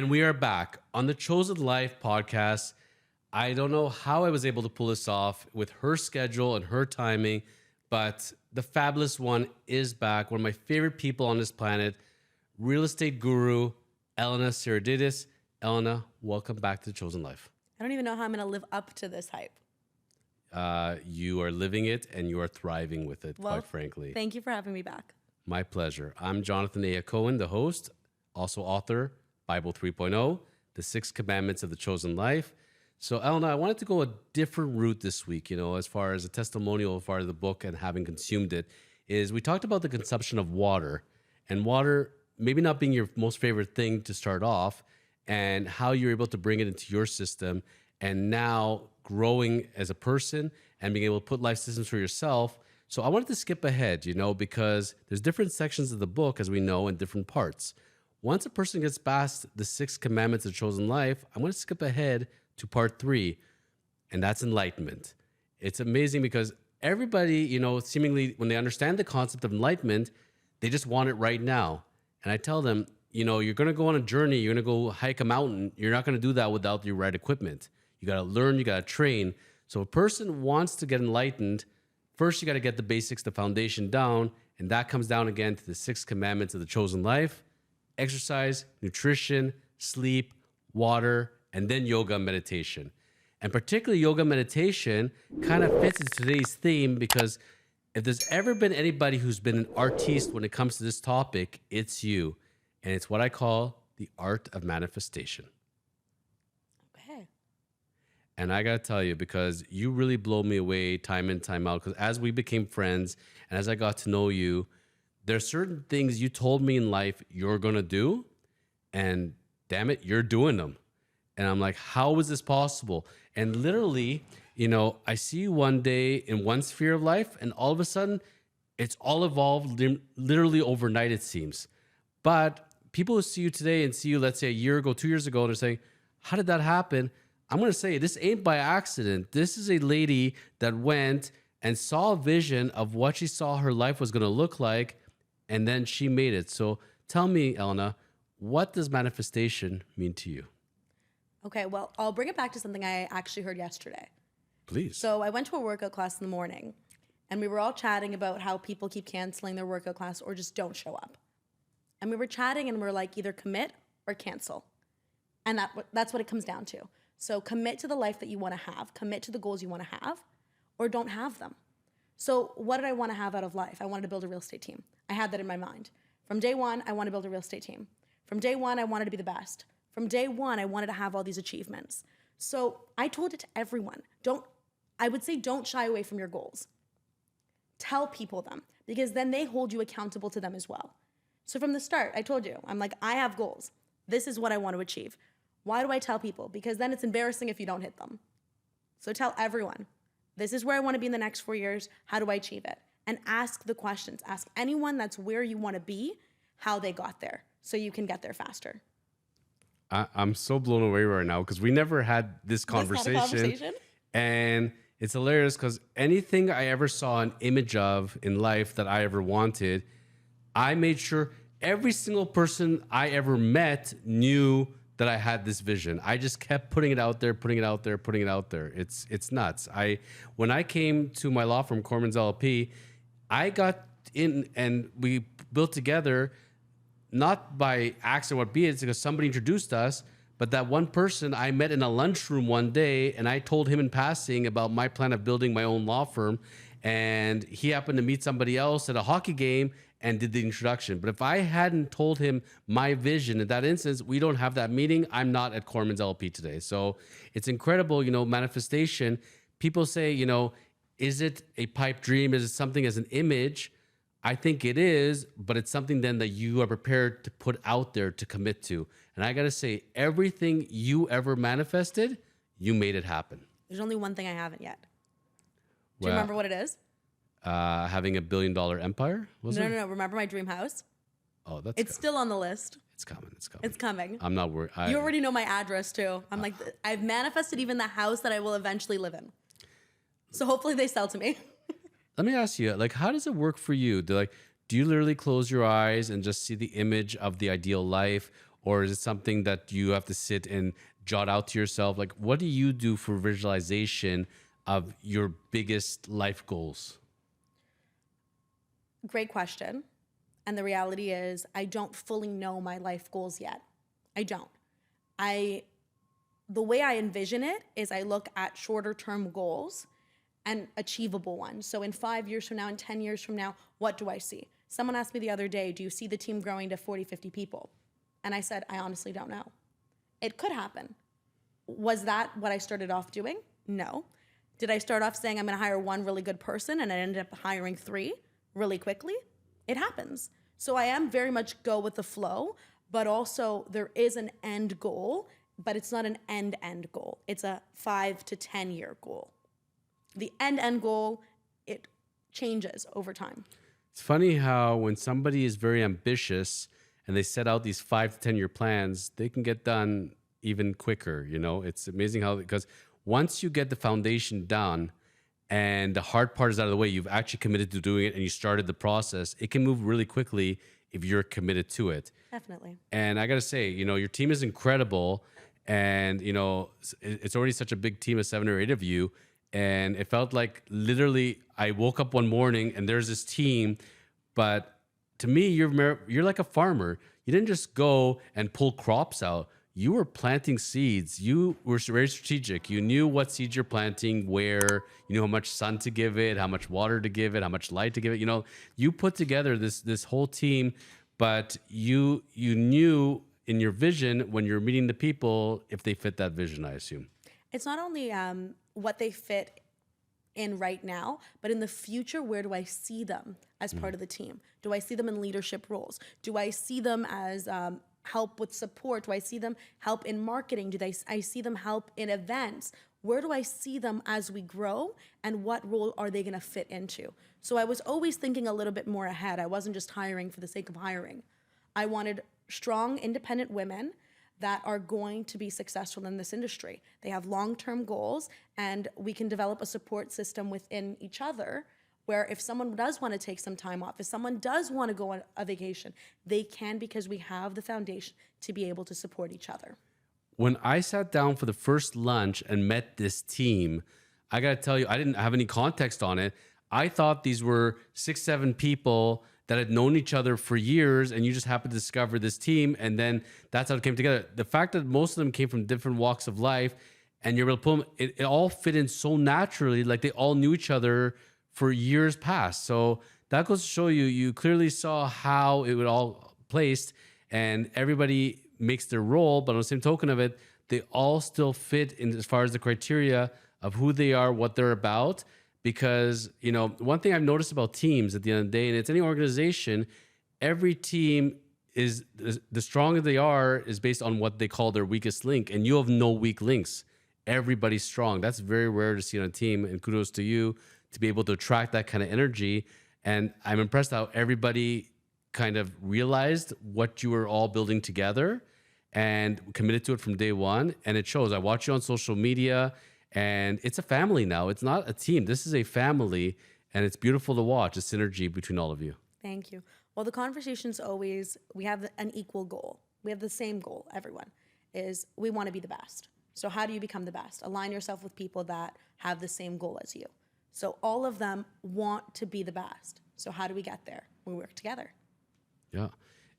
And we are back on the Chosen Life podcast. I don't know how I was able to pull this off with her schedule and her timing, but the fabulous one is back. One of my favorite people on this planet, real estate guru, Elena Saradidis. Elena, welcome back to the Chosen Life. I don't even know how I'm going to live up to this hype. You are living it and you are thriving with it, quite frankly. Thank you for having me back. My pleasure. I'm Jonathan A. Cohen, the host, also author, Bible 3.0, The 6 Commandments of the Chosen Life. So, Elena, I wanted to go a different route this week, as far as a testimonial, as far as the book and having consumed it, is we talked about the consumption of water, and water maybe not being your most favorite thing to start off, and how you're able to bring it into your system, and now growing as a person and being able to put life systems for yourself. So I wanted to skip ahead, because there's different sections of the book, as we know, in different parts. Once a person gets past the 6 commandments of the chosen life, I'm going to skip ahead to part 3, and that's enlightenment. It's amazing because everybody, seemingly when they understand the concept of enlightenment, they just want it right now. And I tell them, you're going to go on a journey, you're going to go hike a mountain. You're not going to do that without the right equipment. You got to learn, you got to train. So if a person wants to get enlightened, first you got to get the basics, the foundation down, and that comes down again to the 6 commandments of the chosen life: exercise, nutrition, sleep, water, and then yoga and meditation. And particularly yoga meditation kind of fits into today's theme, because if there's ever been anybody who's been an artiste when it comes to this topic, it's you. And it's what I call the art of manifestation. Okay. And I got to tell you, because you really blow me away time in, time out, because as we became friends and as I got to know you, there are certain things you told me in life you're going to do, and damn it, you're doing them. And I'm like, how is this possible? And literally, I see you one day in one sphere of life, and all of a sudden, it's all evolved literally overnight, it seems. But people who see you today and see you, let's say, a year ago, 2 years ago, and they're saying, how did that happen? I'm going to say, this ain't by accident. This is a lady that went and saw a vision of what she saw her life was going to look like, and then she made it. So tell me, Elena, what does manifestation mean to you? Okay, well, I'll bring it back to something I actually heard yesterday. Please. So I went to a workout class in the morning, and we were all chatting about how people keep canceling their workout class or just don't show up. And we were chatting, and we're like, either commit or cancel. And that's what it comes down to. So commit to the life that you want to have, commit to the goals you want to have, or don't have them. So what did I want to have out of life? I wanted to build a real estate team. I had that in my mind. From day one, I wanted to build a real estate team. From day one, I wanted to be the best. From day one, I wanted to have all these achievements. So I told it to everyone. I would say don't shy away from your goals. Tell people them, because then they hold you accountable to them as well. So from the start, I told you, I'm like, I have goals. This is what I want to achieve. Why do I tell people? Because then it's embarrassing if you don't hit them. So tell everyone, this is where I want to be in the next 4 years. How do I achieve it? And ask the questions. Ask anyone that's where you want to be, how they got there, so you can get there faster. I'm so blown away right now, because we never had this conversation. And it's hilarious, because anything I ever saw an image of in life that I ever wanted, I made sure every single person I ever met knew that I had this vision. I just kept putting it out there, putting it out there, putting it out there. It's nuts. When I came to my law firm, Kormans LP, I got in and we built together, not by accident or what be it, it's because somebody introduced us, but that one person I met in a lunchroom one day, and I told him in passing about my plan of building my own law firm, and he happened to meet somebody else at a hockey game and did the introduction. But if I hadn't told him my vision in that instance, we don't have that meeting. I'm not at Kormans LP today. So it's incredible, manifestation. People say, is it a pipe dream? Is it something as an image? I think it is, but it's something then that you are prepared to put out there to commit to. And I got to say, everything you ever manifested, you made it happen. There's only one thing I haven't yet. Do you remember what it is? Having $1 billion empire? No. Remember my dream house? Oh, it's still on the list. It's coming. It's coming. I'm not worried. You already know my address too. I'm like, I've manifested even the house that I will eventually live in. So hopefully they sell to me. Let me ask you, how does it work for you? Do you literally close your eyes and just see the image of the ideal life? or is it something that you have to sit and jot out to yourself? Like, what do you do for visualization of your biggest life goals? Great question. And the reality is, I don't fully know my life goals yet. I don't. The way I envision it is I look at shorter term goals and achievable ones. So in 5 years from now, in 10 years from now, what do I see? Someone asked me the other day, do you see the team growing to 40, 50 people? And I said, I honestly don't know. It could happen. Was that what I started off doing? No. Did I start off saying I'm going to hire one really good person and I ended up hiring 3 really quickly? It happens. So I am very much go with the flow, but also there is an end goal, but it's not an end goal. It's a 5 to 10 year goal. The end goal, it changes over time. It's funny how when somebody is very ambitious and they set out these 5 to 10 year plans, they can get done even quicker. You know, it's amazing how, because once you get the foundation done and the hard part is out of the way, you've actually committed to doing it and you started the process, it can move really quickly if you're committed to it. Definitely. And I got to say, you know, your team is incredible. And, you know, it's already such a big team of 7 or 8 of you. And it felt like literally I woke up one morning and there's this team. But to me, you're like a farmer. You didn't just go and pull crops out. You were planting seeds. You were very strategic. You knew what seeds you're planting, where, you knew how much sun to give it, how much water to give it, how much light to give it. You know, you put together this whole team, but you knew in your vision when you're meeting the people if they fit that vision, I assume. It's not only what they fit in right now, but in the future, where do I see them as part of the team? Do I see them in leadership roles? Do I see them as help with support? Do I see them help in marketing? I see them help in events? Where do I see them as we grow, and what role are they going to fit into? So I was always thinking a little bit more ahead. I wasn't just hiring for the sake of hiring. I wanted strong, independent women that are going to be successful in this industry. They have long-term goals, and we can develop a support system within each other where if someone does want to take some time off, if someone does want to go on a vacation, they can, because we have the foundation to be able to support each other. When I sat down for the first lunch and met this team, I got to tell you, I didn't have any context on it. I thought these were 6, 7 people that had known each other for years, and you just happened to discover this team, and then that's how it came together. The fact that most of them came from different walks of life, and you're able to pull them, it all fit in so naturally, like they all knew each other for years past. So that goes to show you, you clearly saw how it would all placed, and everybody makes their role, but on the same token of it, they all still fit in as far as the criteria of who they are, what they're about. Because, you know, one thing I've noticed about teams at the end of the day, and it's any organization, every team is, the stronger they are is based on what they call their weakest link. And you have no weak links. Everybody's strong. That's very rare to see on a team. And kudos to you to be able to attract that kind of energy. And I'm impressed how everybody kind of realized what you were all building together and committed to it from day one. And it shows. I watch you on social media. And it's a family now. It's not a team. This is a family, and it's beautiful to watch the synergy between all of you. Thank you. Well, the conversation's always, we have an equal goal. We have the same goal, everyone, is we want to be the best. So how do you become the best? Align yourself with people that have the same goal as you. So all of them want to be the best. So how do we get there? We work together. Yeah.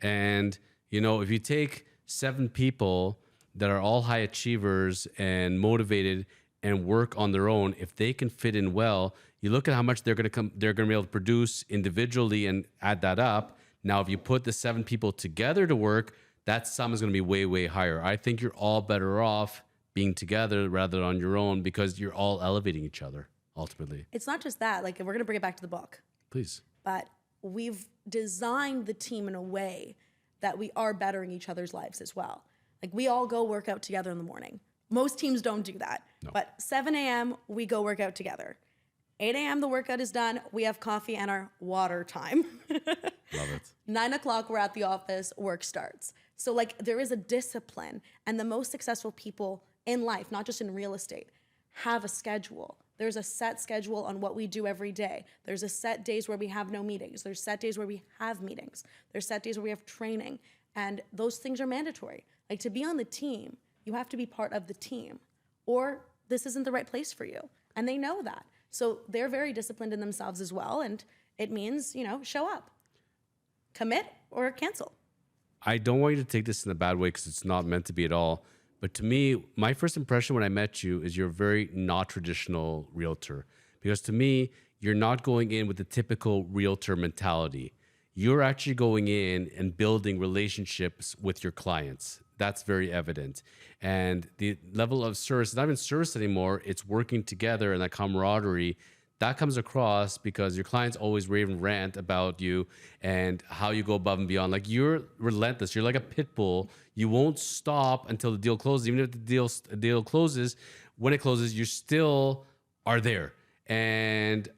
And, you know, if you take 7 people that are all high achievers and motivated and work on their own, if they can fit in well, you look at how much they're going to be able to produce individually and add that up. Now, if you put the 7 people together to work, that sum is going to be way, way higher. I think you're all better off being together rather than on your own, because you're all elevating each other ultimately. It's not just that, like, we're going to bring it back to the book. Please. But we've designed the team in a way that we are bettering each other's lives as well. Like, we all go work out together in the morning. Most teams don't do that. No. But 7 a.m., we go work out together. 8 a.m., the workout is done. We have coffee and our water time. Love it. 9 o'clock, we're at the office, work starts. So, like, there is a discipline. And the most successful people in life, not just in real estate, have a schedule. There's a set schedule on what we do every day. There's a set days where we have no meetings. There's set days where we have meetings. There's set days where we have training. And those things are mandatory. Like to be on the team, you have to be part of the team, or this isn't the right place for you. And they know that. So they're very disciplined in themselves as well. And it means, show up, commit or cancel. I don't want you to take this in a bad way because it's not meant to be at all. But to me, my first impression when I met you is you're a very not traditional realtor. Because to me, you're not going in with the typical realtor mentality. You're actually going in and building relationships with your clients. That's very evident. And the level of service, not even service anymore, it's working together and that camaraderie. That comes across because your clients always rave and rant about you and how you go above and beyond. Like you're relentless. You're like a pit bull. You won't stop until the deal closes. Even if the deal closes, when it closes, you still are there. And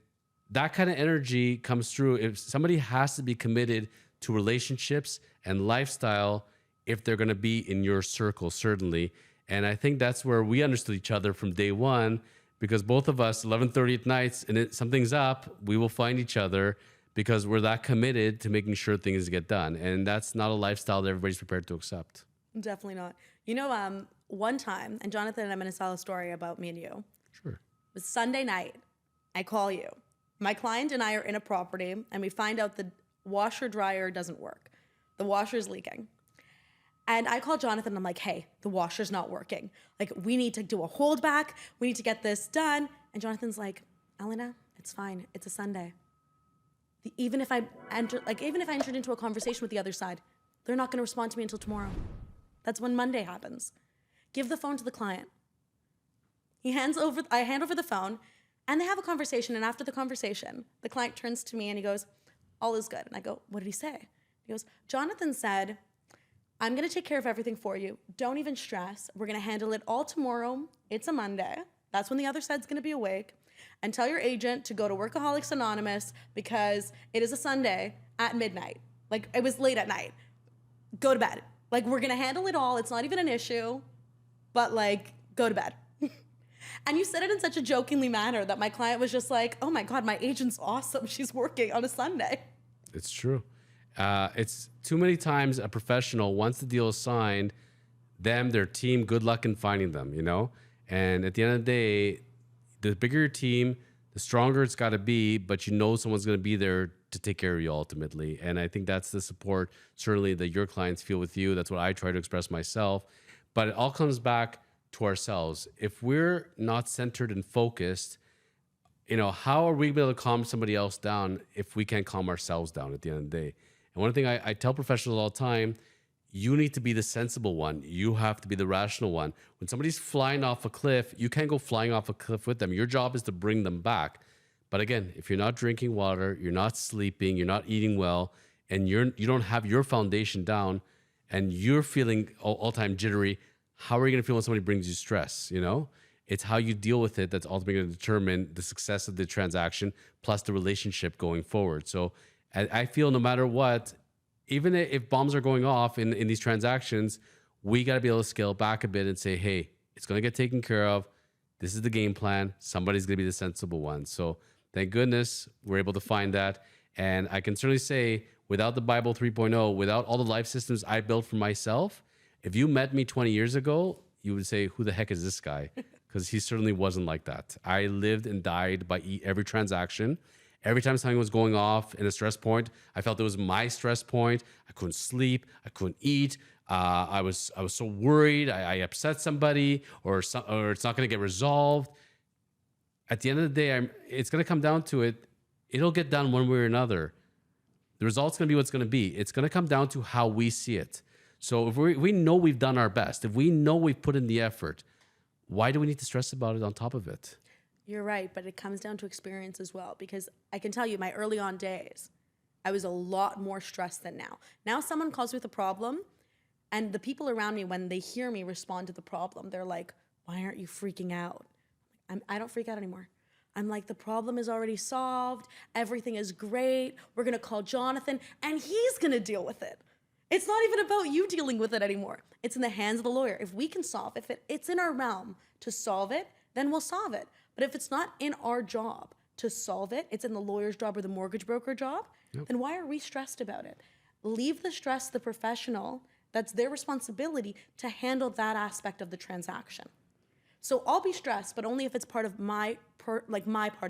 that kind of energy comes through. If somebody has to be committed to relationships and lifestyle, if they're going to be in your circle, certainly. And I think that's where we understood each other from day one. Because both of us, 11:30 at nights, and something's up, we will find each other because we're that committed to making sure things get done. And that's not a lifestyle that everybody's prepared to accept. Definitely not. One time, and Jonathan and I'm going to tell a story about me and you. Sure. It was Sunday night. I call you. My client and I are in a property, and we find out the washer dryer doesn't work. The washer's leaking. And I call Jonathan and I'm like, hey, the washer's not working. Like, we need to do a holdback. We need to get this done. And Jonathan's like, Elena, it's fine. It's a Sunday. Even if I entered into a conversation with the other side, they're not going to respond to me until tomorrow. That's when Monday happens. Give the phone to the client. I hand over the phone, and they have a conversation. And after the conversation, the client turns to me and he goes, all is good. And I go, what did he say? He goes, Jonathan said, I'm going to take care of everything for you. Don't even stress. We're going to handle it all tomorrow. It's a Monday. That's when the other side's going to be awake. And tell your agent to go to Workaholics Anonymous because it is a Sunday at midnight. Like, it was late at night. Go to bed. Like, we're going to handle it all. It's not even an issue. But, like, go to bed. And you said it in such a jokingly manner that my client was just like, oh, my God, my agent's awesome. She's working on a Sunday. It's true. It's too many times a professional, once the deal is signed, their team, good luck in finding them, And at the end of the day, the bigger your team, the stronger it's got to be, but someone's going to be there to take care of you ultimately. And I think that's the support, certainly, that your clients feel with you. That's what I try to express myself. But it all comes back to ourselves. If we're not centered and focused, how are we able to calm somebody else down if we can't calm ourselves down at the end of the day? And one thing I tell professionals all the time, you need to be the sensible one. You have to be the rational one. When somebody's flying off a cliff, you can't go flying off a cliff with them. Your job is to bring them back. But again, if you're not drinking water, you're not sleeping, you're not eating well, and you don't have your foundation down, and you're feeling all time jittery, how are you going to feel when somebody brings you stress? It's how you deal with it that's ultimately going to determine the success of the transaction plus the relationship going forward. So I feel no matter what, even if bombs are going off in these transactions, we got to be able to scale back a bit and say, hey, it's going to get taken care of. This is the game plan. Somebody's going to be the sensible one. So thank goodness we're able to find that. And I can certainly say, without the Bible 3.0, without all the life systems I built for myself, if you met me 20 years ago, you would say, who the heck is this guy? Because he certainly wasn't like that. I lived and died by every transaction. Every time something was going off in a stress point, I felt it was my stress point. I couldn't sleep. I couldn't eat. I was so worried. I upset somebody, or it's not going to get resolved. At the end of the day, it's going to come down to it. It'll get done one way or another. The result's going to be what's going to be. It's going to come down to how we see it. So if we know we've done our best, if we know we've put in the effort, why do we need to stress about it on top of it? You're right, but it comes down to experience as well, because I can tell you my early on days, I was a lot more stressed than now. Now someone calls me with a problem, and the people around me, when they hear me respond to the problem, they're like, why aren't you freaking out? I don't freak out anymore. I'm like, the problem is already solved. Everything is great. We're going to call Jonathan, and he's going to deal with it. It's not even about you dealing with it anymore. It's in the hands of the lawyer. If we can solve, it's in our realm to solve it, then we'll solve it. But if it's not in our job to solve it, it's in the lawyer's job or the mortgage broker job, then why are we stressed about it? Leave the stress to the professional. That's their responsibility to handle that aspect of the transaction. So I'll be stressed, but only if it's part of my part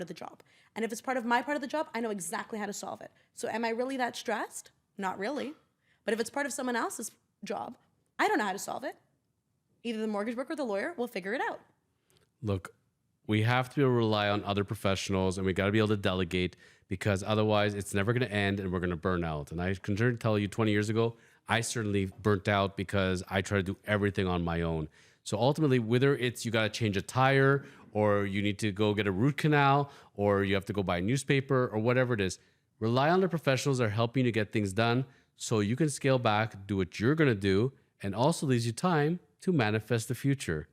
of the job. And if it's part of my part of the job, I know exactly how to solve it. So am I really that stressed? Not really. But if it's part of someone else's job, I don't know how to solve it. Either the mortgage broker or the lawyer will figure it out. Look, we have to be able to rely on other professionals, and we got to be able to delegate, because otherwise it's never going to end and we're going to burn out. And I can tell you 20 years ago, I certainly burnt out because I try to do everything on my own. So ultimately, whether it's you got to change a tire, or you need to go get a root canal, or you have to go buy a newspaper, or whatever it is, rely on the professionals that are helping you get things done so you can scale back, do what you're going to do, and also leaves you time to manifest the future.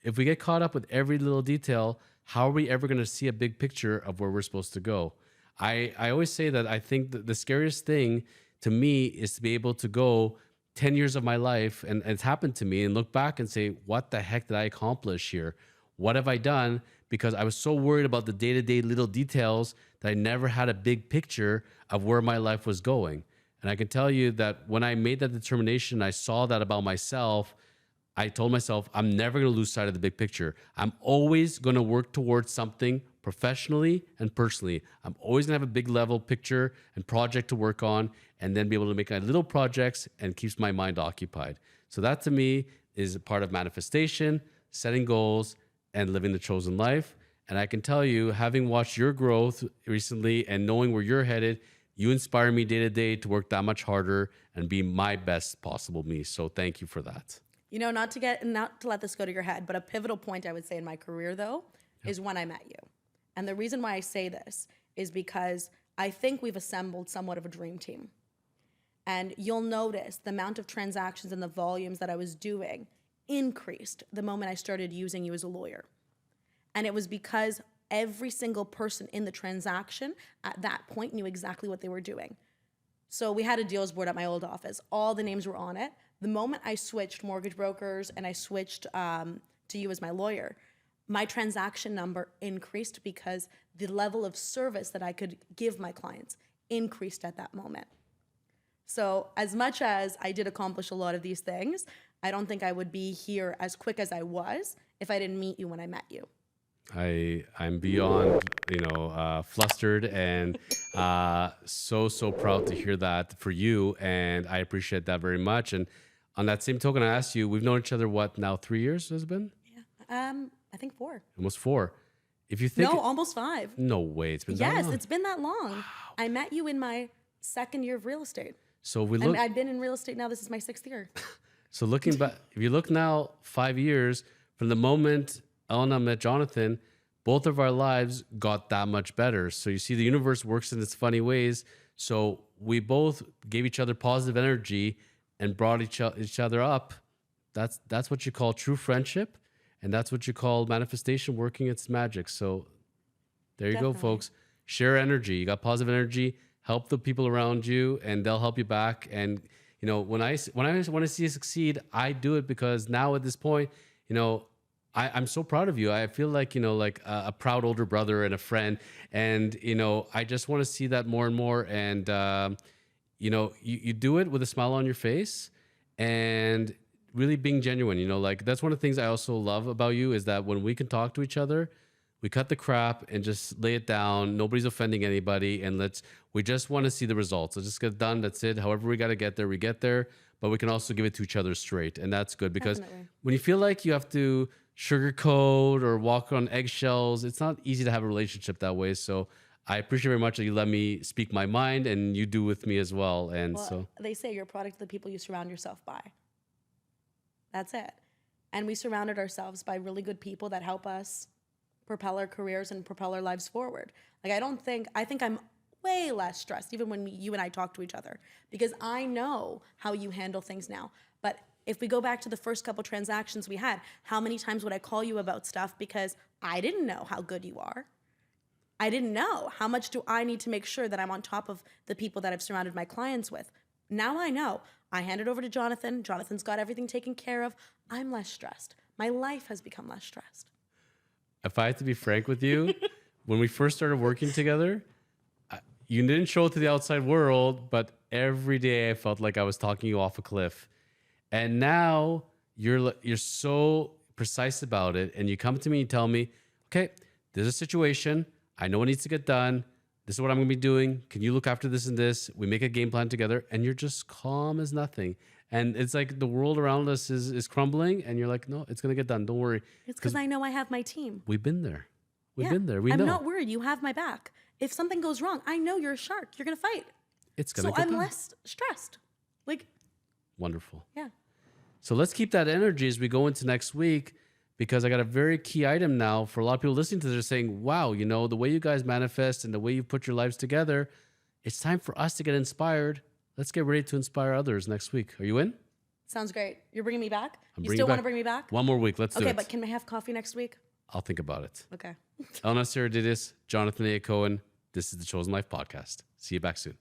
If we get caught up with every little detail, how are we ever going to see a big picture of where we're supposed to go? I always say that I think that the scariest thing to me is to be able to go 10 years of my life, and it's happened to me, and look back and say, what the heck did I accomplish here? What have I done? Because I was so worried about the day-to-day little details that I never had a big picture of where my life was going. And I can tell you that when I made that determination, I saw that about myself. I told myself, I'm never going to lose sight of the big picture. I'm always going to work towards something professionally and personally. I'm always going to have a big level picture and project to work on, and then be able to make my little projects, and keeps my mind occupied. So that to me is a part of manifestation, setting goals, and living the chosen life. And I can tell you, having watched your growth recently and knowing where you're headed, you inspire me day to day to work that much harder and be my best possible me. So thank you for that. You know, not to let this go to your head, but a pivotal point I would say in my career, though, is when I met you. And the reason why I say this is because I think we've assembled somewhat of a dream team. And you'll notice the amount of transactions and the volumes that I was doing increased the moment I started using you as a lawyer. And it was because every single person in the transaction at that point knew exactly what they were doing. So we had a deals board at my old office. All the names were on it. The moment I switched mortgage brokers and I switched to you as my lawyer, my transaction number increased because the level of service that I could give my clients increased at that moment. So as much as I did accomplish a lot of these things, I don't think I would be here as quick as I was if I didn't meet you when I met you. I'm beyond, flustered, and so proud to hear that for you. And I appreciate that very much. And on that same token, I asked you, we've known each other, what, now 3 years has it been? Yeah. I think 4. Almost 4. If you think... No, almost 5. No way. It's been that long. Yes, it's been that long. Wow. I met you in my 2nd year of real estate. So I've been in real estate now. This is my 6th year. So looking back, if you look now 5 years from the moment Elena met Jonathan, both of our lives got that much better. So you see, the universe works in its funny ways. So we both gave each other positive energy and brought each other up. That's what you call true friendship, and that's what you call manifestation working its magic. So there you go, folks. Share energy. You got positive energy. Help the people around you, and they'll help you back. And when I want to see you succeed, I do it because now at this point, I'm so proud of you. I feel like, like a proud older brother and a friend. And, I just want to see that more and more. And, you do it with a smile on your face and really being genuine. Like that's one of the things I also love about you is that when we can talk to each other, we cut the crap and just lay it down. Nobody's offending anybody. And we just want to see the results. Let's just get it done. That's it. However we got to get there, we get there. But we can also give it to each other straight. And that's good because when you feel like you have to sugarcoat or walk on eggshells, it's not easy to have a relationship that way. So I appreciate very much that you let me speak my mind, and you do with me as well. And so they say you're a product of the people you surround yourself by. That's it. And we surrounded ourselves by really good people that help us propel our careers and propel our lives forward. Like I think I'm way less stressed even when you and I talk to each other because I know how you handle things now. But if we go back to the first couple transactions we had, how many times would I call you about stuff because I didn't know how good you are? I didn't know. How much do I need to make sure that I'm on top of the people that I've surrounded my clients with? Now I know. I hand it over to Jonathan. Jonathan's got everything taken care of. I'm less stressed. My life has become less stressed. If I have to be frank with you, when we first started working together, you didn't show it to the outside world, but every day I felt like I was talking you off a cliff. And now you're so precise about it. And you come to me and tell me, okay, there's a situation. I know what needs to get done. This is what I'm going to be doing. Can you look after this and this? We make a game plan together, and you're just calm as nothing. And it's like the world around us is crumbling, and you're like, no, it's going to get done. Don't worry. It's because I know I have my team. We've been there. We've been there. We know. I'm not worried. You have my back. If something goes wrong, I know you're a shark. You're going to fight. It's going to get done. So I'm less stressed. Like, wonderful. yeah. So let's keep that energy as we go into next week, because I got a very key item now for a lot of people listening to this saying, wow, you know, the way you guys manifest and the way you put your lives together, it's time for us to get inspired. Let's get ready to inspire others next week. Are you in? Sounds great. You're bringing me back? I'm You bringing still you want to back. bring me back? One more week. Let's do it. Okay, but can I have coffee next week? I'll think about it. Okay. Elena Saradidis, Jonathan A. Cohen. This is the Chosen Life Podcast. See you back soon.